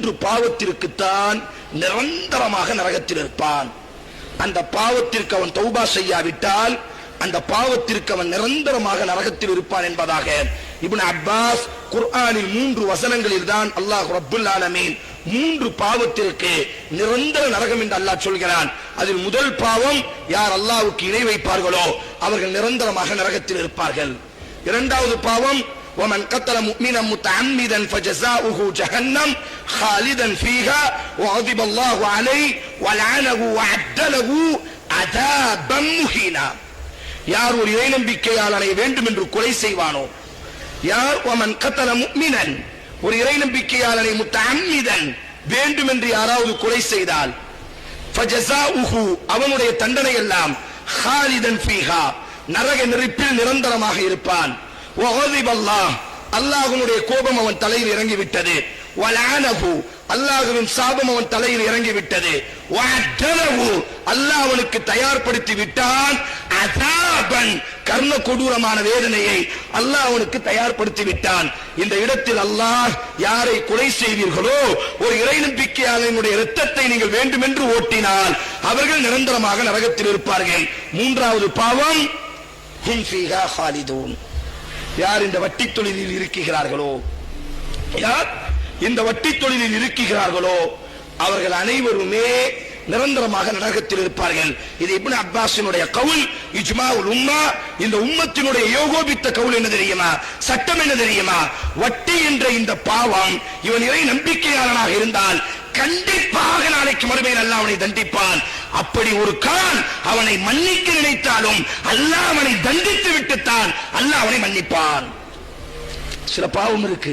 மூன்று பாவத்திற்குத்தான் நிரந்தரமாக நரகத்தில் இருப்பான். அந்த பாவத்திற்கு அவன் தௌபா செய்யாவிட்டால் அந்த பாவத்திற்கு அவன் நிரந்தரமாக நரகத்தில் இருப்பான் என்பதாக இப்னு அப்பாஸ் குர்ஆனில் 3 வசனங்களில் தான் அல்லாஹ் ரப்புல் ஆலமீன் 3 பாவத்திற்கு நிரந்தர நரகம் என்று அல்லாஹ் சொல்கிறான். அதில் முதல் பாவம், யார் அல்லாஹ்வுக்கு இணை வைப்பார்களோ அவர்கள் நிரந்தரமாக நரகத்தில் இருப்பார்கள். இரண்டாவது பாவம், ومن قتل مؤمنا متعمدا فجزاؤه جهنم خالدا فيها وغضب الله عليه ولعنه وأعد له عذابا مهينا. யார் ஒரு இறை நம்பிக்கையாளனை வேண்டும் என்று கொலை செய்வானோ, யார் ومن قتل مؤمنا ஒரு இறை நம்பிக்கையாளனை متعمدا வேண்டும் என்று யாராவது கொலை செய்தால் فجزاؤه அவனுடைய தண்டனை எல்லாம் خالدا فيها நரக நெருப்பில் நிரந்தரமாக இருப்பான். அல்லாஹ்வுடைய கோபம் அவன் தலையில் இறங்கிவிட்டது. வலஅனஹு அல்லாஹ்வின் சாபம் அவன் தலையில் இறங்கிவிட்டது. வஅதலஹு அல்லாஹ் அவனுக்கு தயார்படுத்தி விட்டான். அஸாபன் கர்ண கொடூரமான வேதனையை அல்லாஹ் அவனுக்கு தயார்படுத்தி விட்டான். இந்த இடத்தில் அல்லாஹ் யாரை கொலை செய்வீர்களோ, ஒரு இறை நம்பிக்கையாளனுடைய இரத்தத்தை நீங்கள் வேண்டுமென்று ஓட்டினால் அவர்கள் நிரந்தரமாக நரகத்தில் இருப்பார்கள். மூன்றாவது பாவம், ஹும் ஃபீஹா ஹாலிதூன். யார் இந்த வட்டி தொழிலில் இருக்கிறார்களோ, யார் இந்த வட்டி தொழிலில் இருக்கிறார்களோ அவர்கள் அனைவருமே நிரந்தரமாக நரகத்தில் இருப்பார்கள். இது இப்னு அப்பாஸினுடைய கவுல், இஜ்மாஉல் உம்மா. இந்த உம்மத்தினுடைய ஏகோபித்த கவுல் என்ன தெரியுமா, சட்டம் என்ன தெரியுமா? வட்டி என்ற இந்த பாவம் இவன் இறை நம்பிக்கையாளனாக இருந்தால் கண்டிப்பாக நாளைக்கு மறுமையில் அல்லாஹ் அவனை தண்டிப்பான். அப்படி ஒரு கால் அவனை மன்னிக்க நினைத்தாலும் அல்லாஹ் அவனை தண்டித்து விட்டுத்தான் அல்லாஹ் அவனை மன்னிப்பான். சில பாவம் இருக்கு,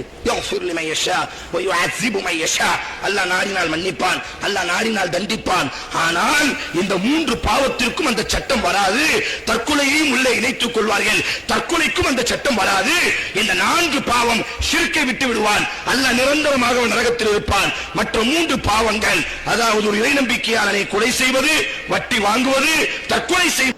அல்லாஹ் நாடினால் மன்னிப்பான், அல்லாஹ் நாடினால் தண்டிப்பான். ஆனால் இந்த 3 பாவத்திற்கும் அந்த சட்டம் வராது. தற்கொலையையும் உள்ளே இணைத்துக் கொள்வார்கள், தற்கொலைக்கும் அந்த சட்டம் வராது. இந்த 4 பாவம் ஷிர்க்கை விட்டு விடுவான், அல்லாஹ் நிரந்தரமாக நரகத்தில் இருப்பான். மற்ற 3 பாவங்கள், அதாவது ஒரு இறை நம்பிக்கையாளனை கொலை செய்வது, வட்டி வாங்குவது, தற்கொலை செய்வது